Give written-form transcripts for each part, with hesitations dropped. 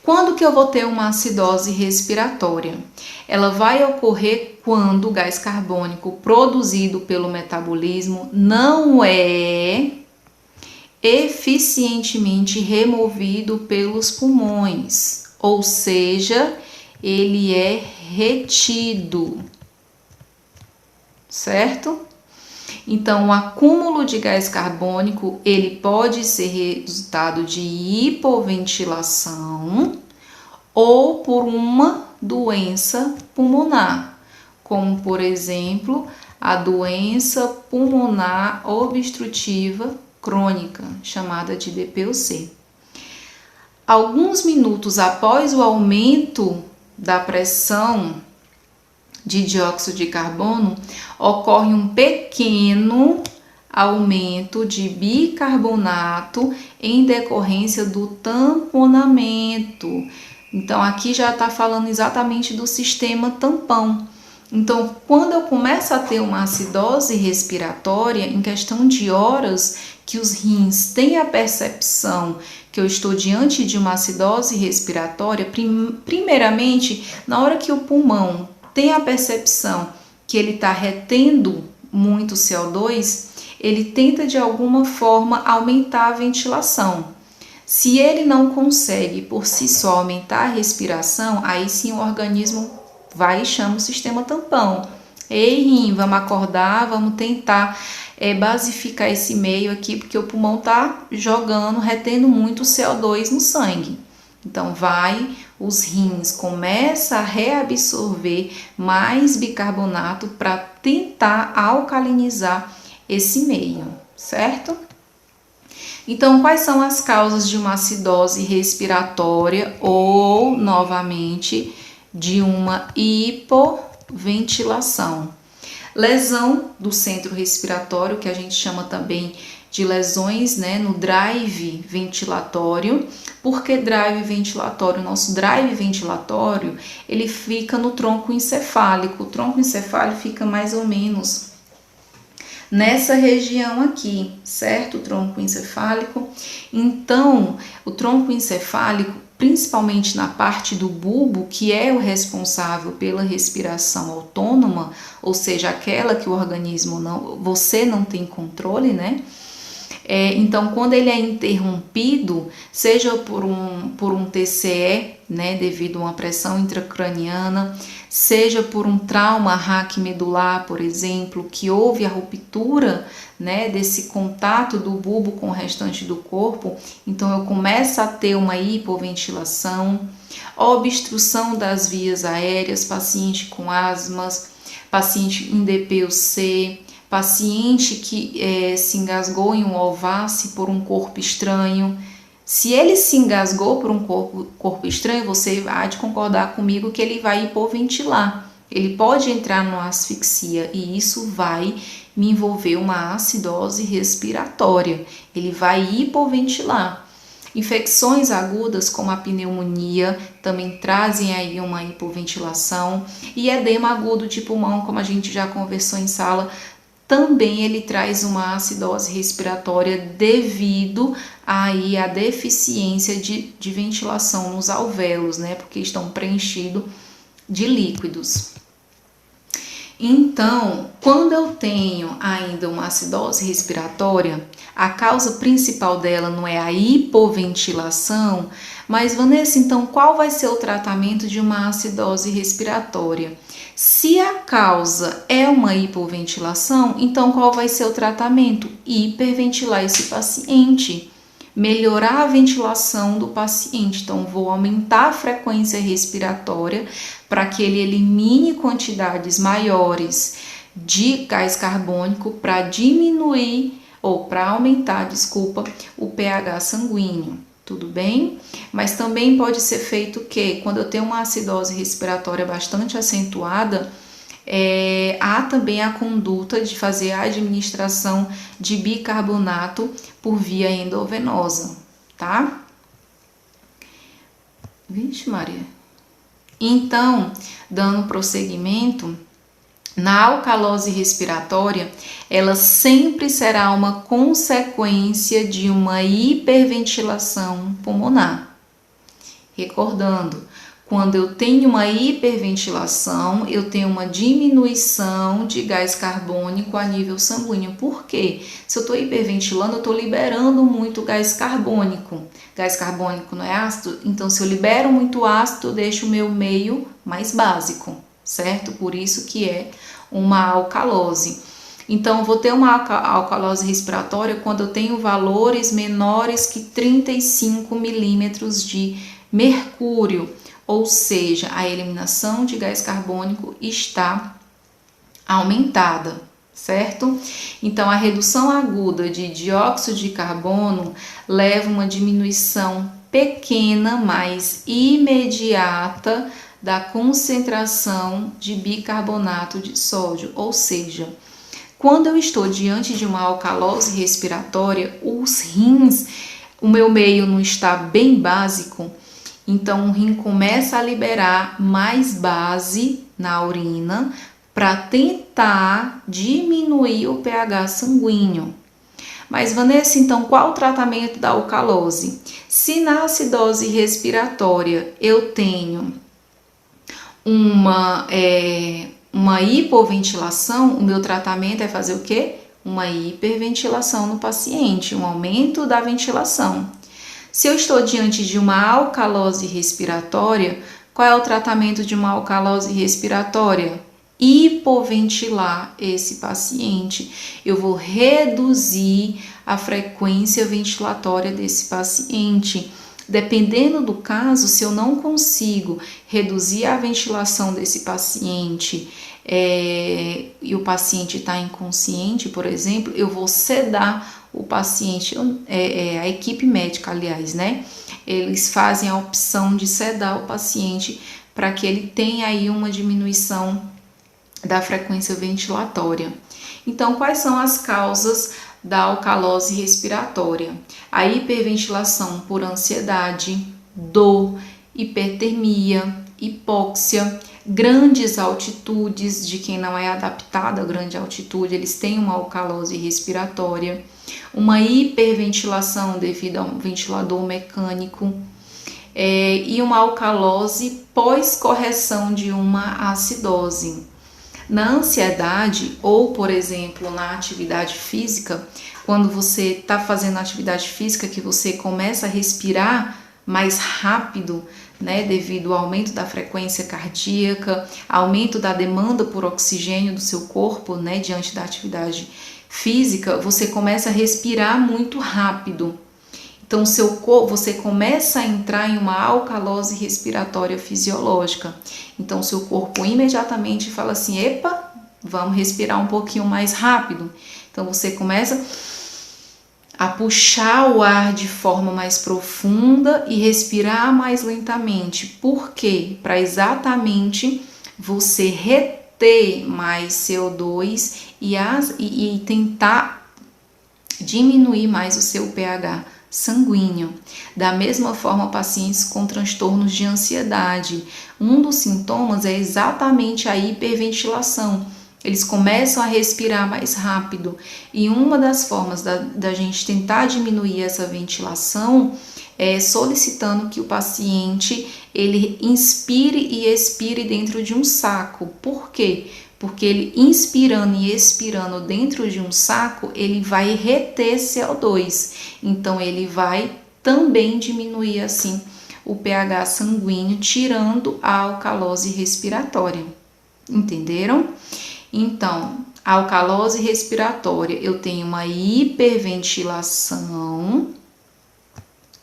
Quando que eu vou ter uma acidose respiratória? Ela vai ocorrer quando o gás carbônico produzido pelo metabolismo não é eficientemente removido pelos pulmões, ou seja, ele é retido, certo? Então, o acúmulo de gás carbônico, ele pode ser resultado de hipoventilação ou por uma doença pulmonar, como, por exemplo, a doença pulmonar obstrutiva crônica, chamada de DPOC. Alguns minutos após o aumento da pressão de dióxido de carbono, ocorre um pequeno aumento de bicarbonato em decorrência do tamponamento. Então, aqui já está falando exatamente do sistema tampão. Então, quando eu começo a ter uma acidose respiratória, em questão de horas que os rins têm a percepção que eu estou diante de uma acidose respiratória, primeiramente, na hora que o pulmão tem a percepção que ele está retendo muito CO2, ele tenta de alguma forma aumentar a ventilação. Se ele não consegue por si só aumentar a respiração, aí sim o organismo vai e chama o sistema tampão. Ei, rim, vamos acordar, vamos tentar basificar esse meio aqui, porque o pulmão está jogando, retendo muito CO2 no sangue. Então, os rins começam a reabsorver mais bicarbonato para tentar alcalinizar esse meio, certo? Então, quais são as causas de uma acidose respiratória ou, novamente, de uma hipoventilação? Lesão do centro respiratório, que a gente chama também de lesões, no drive ventilatório. Por que drive ventilatório? O nosso drive ventilatório, ele fica no tronco encefálico. O tronco encefálico fica mais ou menos nessa região aqui, certo? O tronco encefálico. Então, o tronco encefálico, principalmente na parte do bulbo, que é o responsável pela respiração autônoma, ou seja, aquela que o organismo você não tem controle, então, quando ele é interrompido, seja por um TCE, devido a uma pressão intracraniana, seja por um trauma raquimedular, por exemplo, que houve a ruptura, desse contato do bulbo com o restante do corpo, então eu começo a ter uma hipoventilação, obstrução das vias aéreas, paciente com asmas, paciente em DPOC, paciente que se engasgou em um ováce por um corpo estranho. Se ele se engasgou por um corpo estranho, você há de concordar comigo que ele vai hipoventilar. Ele pode entrar numa asfixia e isso vai me envolver uma acidose respiratória. Ele vai hipoventilar. Infecções agudas como a pneumonia também trazem aí uma hipoventilação. E edema agudo de pulmão, como a gente já conversou em sala, também ele traz uma acidose respiratória devido aí à deficiência de ventilação nos alvéolos, porque estão preenchidos de líquidos. Então, quando eu tenho ainda uma acidose respiratória, a causa principal dela não é a hipoventilação, mas Vanessa, então qual vai ser o tratamento de uma acidose respiratória? Se a causa é uma hipoventilação, então qual vai ser o tratamento? Hiperventilar esse paciente, melhorar a ventilação do paciente. Então, vou aumentar a frequência respiratória para que ele elimine quantidades maiores de gás carbônico para diminuir ou para aumentar, o pH sanguíneo. Tudo bem? Mas também pode ser feito que, quando eu tenho uma acidose respiratória bastante acentuada, há também a conduta de fazer a administração de bicarbonato por via endovenosa, tá? Vixe Maria. Então, dando prosseguimento, na alcalose respiratória, ela sempre será uma consequência de uma hiperventilação pulmonar. Recordando, quando eu tenho uma hiperventilação, eu tenho uma diminuição de gás carbônico a nível sanguíneo. Por quê? Se eu estou hiperventilando, eu estou liberando muito gás carbônico. Gás carbônico não é ácido? Então, se eu libero muito ácido, eu deixo o meu meio mais básico, certo? Por isso que é uma alcalose. Então, eu vou ter uma alcalose respiratória quando eu tenho valores menores que 35 milímetros de mercúrio. Ou seja, a eliminação de gás carbônico está aumentada, certo? Então, a redução aguda de dióxido de carbono leva a uma diminuição pequena, mas imediata da concentração de bicarbonato de sódio. Ou seja, quando eu estou diante de uma alcalose respiratória, os rins, o meu meio não está bem básico, então o rim começa a liberar mais base na urina para tentar diminuir o pH sanguíneo. Mas Vanessa, então qual o tratamento da alcalose? Se na acidose respiratória eu tenho uma hipoventilação, o meu tratamento é fazer o quê? Uma hiperventilação no paciente, um aumento da ventilação. Se eu estou diante de uma alcalose respiratória, qual é o tratamento de uma alcalose respiratória? Hipoventilar esse paciente. Eu vou reduzir a frequência ventilatória desse paciente. Dependendo do caso, se eu não consigo reduzir a ventilação desse paciente e o paciente está inconsciente, por exemplo, eu vou sedar o paciente, a equipe médica, aliás, né? Eles fazem a opção de sedar o paciente para que ele tenha aí uma diminuição da frequência ventilatória. Então, quais são as causas da alcalose respiratória? A hiperventilação por ansiedade, dor, hipertermia, hipóxia, grandes altitudes, de quem não é adaptado a grande altitude, eles têm uma alcalose respiratória, uma hiperventilação devido a um ventilador mecânico e uma alcalose pós-correção de uma acidose. Na ansiedade ou, por exemplo, na atividade física, quando você está fazendo atividade física que você começa a respirar mais rápido, né, devido ao aumento da frequência cardíaca, aumento da demanda por oxigênio do seu corpo, né, diante da atividade física, você começa a respirar muito rápido. Então, seu corpo, você começa a entrar em uma alcalose respiratória fisiológica. Então, seu corpo imediatamente fala assim, epa, vamos respirar um pouquinho mais rápido. Então, você começa a puxar o ar de forma mais profunda e respirar mais lentamente. Por quê? Para exatamente você reter mais CO2 e tentar diminuir mais o seu pH sanguíneo. Da mesma forma, pacientes com transtornos de ansiedade. Um dos sintomas é exatamente a hiperventilação. Eles começam a respirar mais rápido. E uma das formas da gente tentar diminuir essa ventilação é solicitando que o paciente ele inspire e expire dentro de um saco. Por quê? Porque ele inspirando e expirando dentro de um saco, ele vai reter CO2. Então, ele vai também diminuir assim o pH sanguíneo, tirando a alcalose respiratória. Entenderam? Então, a alcalose respiratória, eu tenho uma hiperventilação,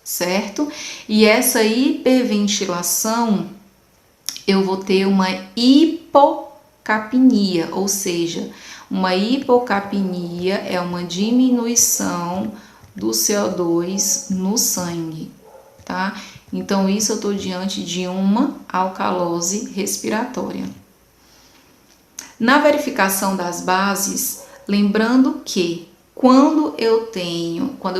certo? E essa hiperventilação, eu vou ter uma hipocapnia, ou seja, uma hipocapnia é uma diminuição do CO2 no sangue, tá? Então, isso eu estou diante de uma alcalose respiratória. Na verificação das bases, lembrando que quando eu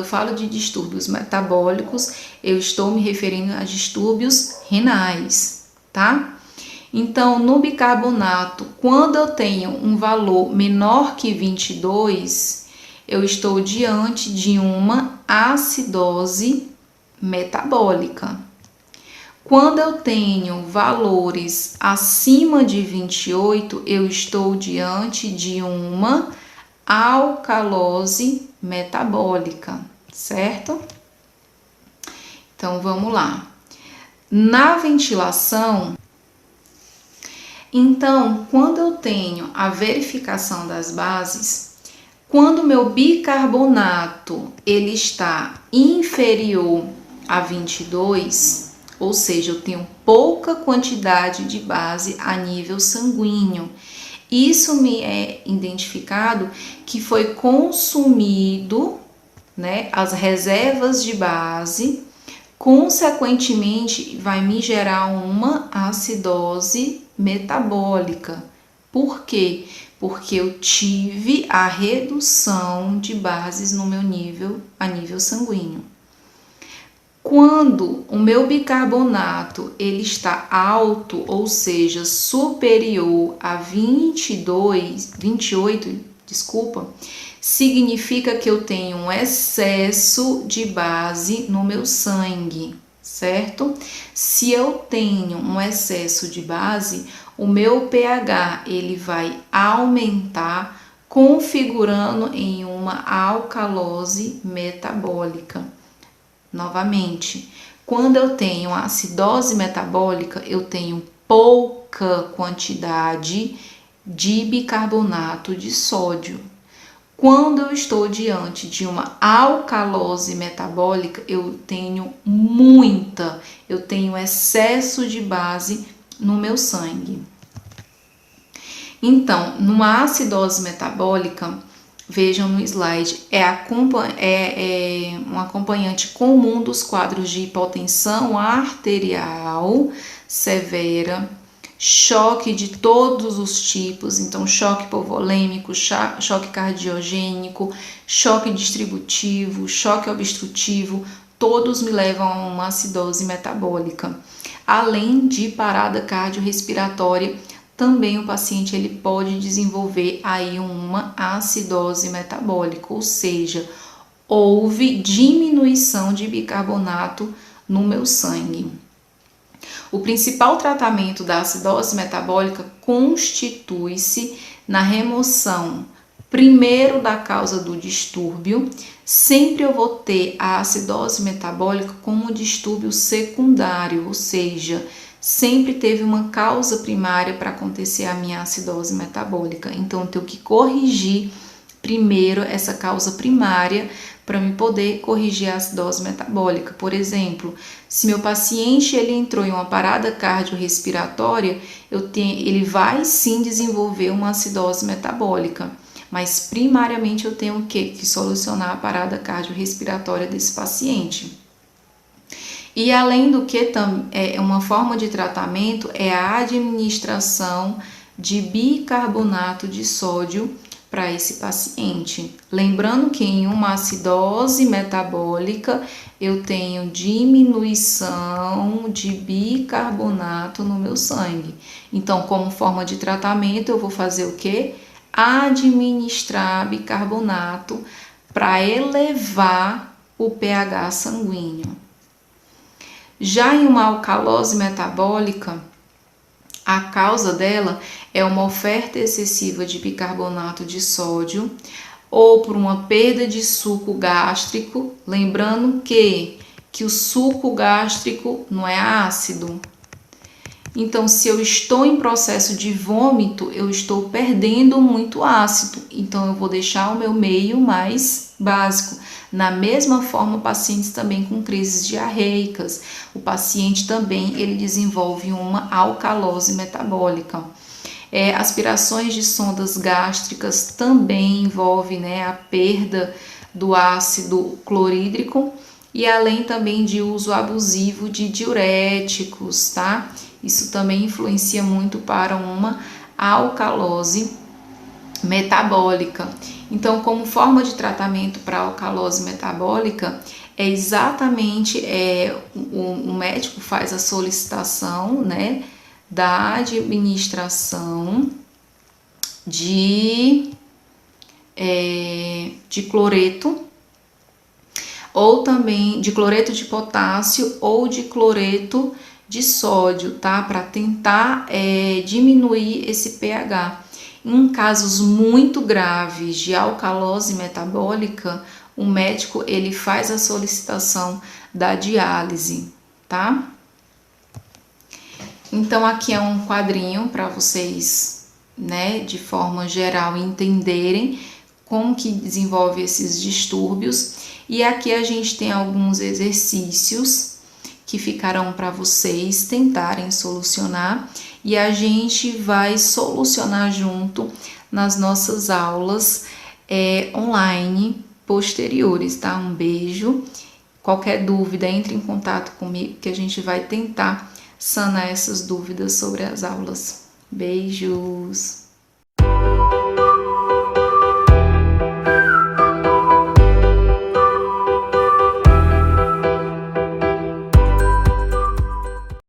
falo de distúrbios metabólicos, eu estou me referindo a distúrbios renais, tá? Então, no bicarbonato, quando eu tenho um valor menor que 22, eu estou diante de uma acidose metabólica. Quando eu tenho valores acima de 28, eu estou diante de uma alcalose metabólica, certo? Então, vamos lá. Na ventilação, então, quando eu tenho a verificação das bases, quando meu bicarbonato ele está inferior a 22, ou seja, eu tenho pouca quantidade de base a nível sanguíneo. Isso me é identificado que foi consumido, né, as reservas de base, consequentemente vai me gerar uma acidose metabólica. Por quê? Porque eu tive a redução de bases no meu nível, a nível sanguíneo. Quando o meu bicarbonato ele está alto, ou seja, superior a 28, significa que eu tenho um excesso de base no meu sangue, certo? Se eu tenho um excesso de base, o meu pH ele vai aumentar, configurando em uma alcalose metabólica. Novamente, quando eu tenho acidose metabólica, eu tenho pouca quantidade de bicarbonato de sódio. Quando eu estou diante de uma alcalose metabólica, eu tenho excesso de base no meu sangue. Então, numa acidose metabólica, vejam no slide, é um acompanhante comum dos quadros de hipotensão arterial severa, choque de todos os tipos, então choque hipovolêmico, choque cardiogênico, choque distributivo, choque obstrutivo, todos me levam a uma acidose metabólica. Além de parada cardiorrespiratória, também o paciente ele pode desenvolver aí uma acidose metabólica, ou seja, houve diminuição de bicarbonato no meu sangue. O principal tratamento da acidose metabólica constitui-se na remoção, primeiro, da causa do distúrbio. Sempre eu vou ter a acidose metabólica como distúrbio secundário, ou seja, sempre teve uma causa primária para acontecer a minha acidose metabólica. Então, eu tenho que corrigir primeiro essa causa primária para me poder corrigir a acidose metabólica. Por exemplo, se meu paciente ele entrou em uma parada cardiorrespiratória, ele vai sim desenvolver uma acidose metabólica, mas primariamente eu tenho que solucionar a parada cardiorrespiratória desse paciente. E além do que, uma forma de tratamento é a administração de bicarbonato de sódio para esse paciente. Lembrando que em uma acidose metabólica eu tenho diminuição de bicarbonato no meu sangue. Então, como forma de tratamento, eu vou fazer o quê? Administrar bicarbonato para elevar o pH sanguíneo. Já em uma alcalose metabólica, a causa dela é uma oferta excessiva de bicarbonato de sódio ou por uma perda de suco gástrico, lembrando que o suco gástrico não é ácido. Então, se eu estou em processo de vômito, eu estou perdendo muito ácido, então eu vou deixar o meu meio mais básico. Na mesma forma, pacientes também com crises diarreicas, o paciente também ele desenvolve uma alcalose metabólica. Aspirações de sondas gástricas também envolvem, né, a perda do ácido clorídrico e além também de uso abusivo de diuréticos, tá? Isso também influencia muito para uma alcalose metabólica. Então, como forma de tratamento para alcalose metabólica, é exatamente o médico faz a solicitação, né, da administração de cloreto, ou também de cloreto de potássio ou de cloreto de sódio, tá? Para tentar diminuir esse pH. Em casos muito graves de alcalose metabólica, o médico ele faz a solicitação da diálise, tá? Então aqui é um quadrinho para vocês, né, de forma geral entenderem como que desenvolve esses distúrbios. E aqui a gente tem alguns exercícios que ficarão para vocês tentarem solucionar e a gente vai solucionar junto nas nossas aulas online posteriores, tá? Um beijo. Qualquer dúvida, entre em contato comigo que a gente vai tentar sanar essas dúvidas sobre as aulas. Beijos!